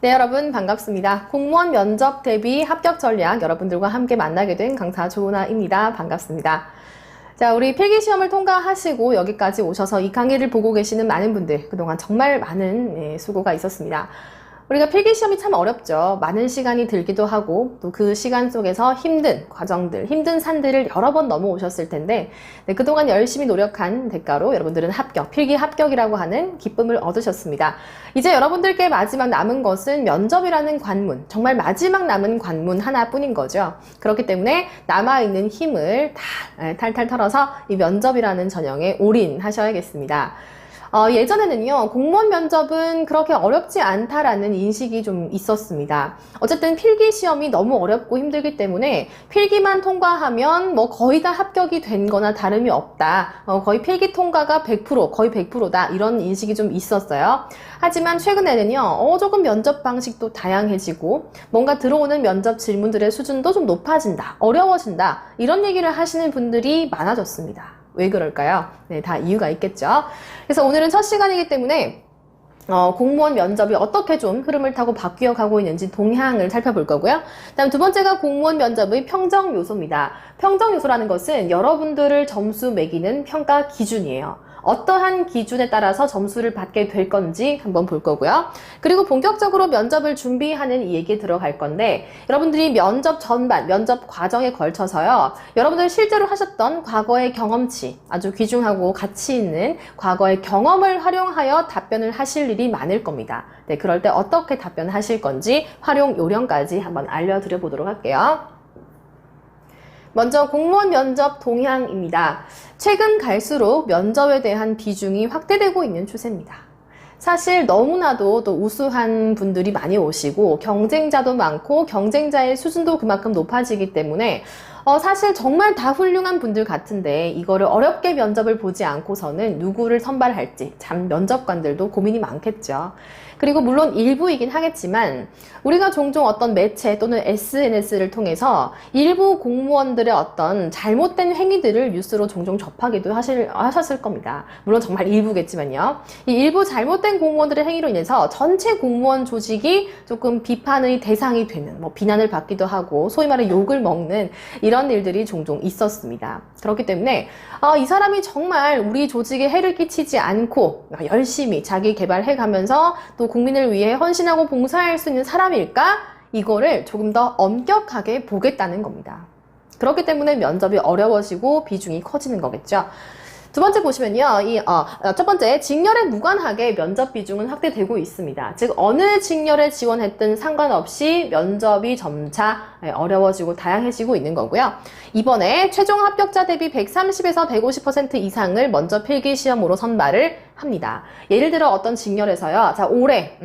네, 여러분 반갑습니다. 공무원 면접 대비 합격 전략 여러분들과 함께 만나게 된 강사 조은아입니다. 반갑습니다. 자, 우리 필기시험을 통과하시고 여기까지 오셔서 이 강의를 보고 계시는 많은 분들, 그동안 정말 많은 수고가 있었습니다. 우리가 필기시험이 참 어렵죠. 많은 시간이 들기도 하고 또 그 시간 속에서 힘든 과정들, 힘든 산들을 여러 번 넘어오셨을 텐데 그동안 열심히 노력한 대가로 여러분들은 합격, 필기 합격이라고 하는 기쁨을 얻으셨습니다. 이제 여러분들께 마지막 남은 것은 면접이라는 관문, 정말 마지막 남은 관문 하나뿐인 거죠. 그렇기 때문에 남아있는 힘을 다 탈탈 털어서 이 면접이라는 전형에 올인하셔야겠습니다. 예전에는요, 공무원 면접은 그렇게 어렵지 않다라는 인식이 좀 있었습니다. 어쨌든 필기 시험이 너무 어렵고 힘들기 때문에 필기만 통과하면 뭐 거의 다 합격이 된 거나 다름이 없다. 거의 필기 통과가 100%, 거의 100%다. 이런 인식이 좀 있었어요. 하지만 최근에는요, 조금 면접 방식도 다양해지고 뭔가 들어오는 면접 질문들의 수준도 좀 높아진다, 어려워진다. 이런 얘기를 하시는 분들이 많아졌습니다. 왜 그럴까요? 네, 다 이유가 있겠죠. 그래서 오늘은 첫 시간이기 때문에 공무원 면접이 어떻게 좀 흐름을 타고 바뀌어 가고 있는지 동향을 살펴볼 거고요. 다음 두 번째가 공무원 면접의 평정 요소입니다. 평정 요소라는 것은 여러분들을 점수 매기는 평가 기준이에요. 어떠한 기준에 따라서 점수를 받게 될 건지 한번 볼 거고요. 그리고 본격적으로 면접을 준비하는 이 얘기에 들어갈 건데 여러분들이 면접 전반, 면접 과정에 걸쳐서요. 여러분들 실제로 하셨던 과거의 경험치, 아주 귀중하고 가치 있는 과거의 경험을 활용하여 답변을 하실 일이 많을 겁니다. 네, 그럴 때 어떻게 답변하실 건지 활용 요령까지 한번 알려드려 보도록 할게요. 먼저 공무원 면접 동향입니다. 최근 갈수록 면접에 대한 비중이 확대되고 있는 추세입니다. 사실 너무나도 또 우수한 분들이 많이 오시고 경쟁자도 많고 경쟁자의 수준도 그만큼 높아지기 때문에 사실 정말 다 훌륭한 분들 같은데 이거를 어렵게 면접을 보지 않고서는 누구를 선발할지 참 면접관들도 고민이 많겠죠. 그리고 물론 일부이긴 하겠지만 우리가 종종 어떤 매체 또는 SNS를 통해서 일부 공무원들의 어떤 잘못된 행위들을 뉴스로 종종 접하기도 하셨을 겁니다. 물론 정말 일부겠지만요. 이 일부 잘못된 공무원들의 행위로 인해서 전체 공무원 조직이 조금 비판의 대상이 되는, 비난을 받기도 하고 소위 말해 욕을 먹는 이런 일들이 종종 있었습니다. 그렇기 때문에 이 사람이 정말 우리 조직에 해를 끼치지 않고 열심히 자기 개발해가면서 또 국민을 위해 헌신하고 봉사할 수 있는 사람일까? 이거를 조금 더 엄격하게 보겠다는 겁니다. 그렇기 때문에 면접이 어려워지고 비중이 커지는 거겠죠. 두 번째 보시면요, 첫 번째, 직렬에 무관하게 면접 비중은 확대되고 있습니다. 즉, 어느 직렬에 지원했든 상관없이 면접이 점차 어려워지고 다양해지고 있는 거고요. 이번에 최종 합격자 대비 130에서 150% 이상을 먼저 필기시험으로 선발을 합니다. 예를 들어 어떤 직렬에서요, 자, 올해,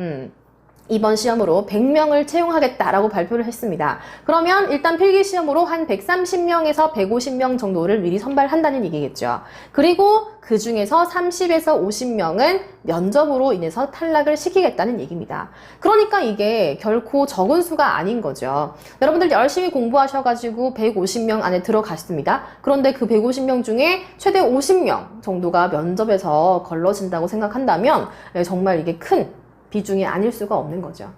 이번 시험으로 100명을 채용하겠다라고 발표를 했습니다. 그러면 일단 필기시험으로 한 130명에서 150명 정도를 미리 선발한다는 얘기겠죠. 그리고 그 중에서 30에서 50명은 면접으로 인해서 탈락을 시키겠다는 얘기입니다. 그러니까 이게 결코 적은 수가 아닌 거죠. 여러분들 열심히 공부하셔가지고 150명 안에 들어갔습니다. 그런데 그 150명 중에 최대 50명 정도가 면접에서 걸러진다고 생각한다면 정말 이게 큰 비중이 아닐 수가 없는 거죠.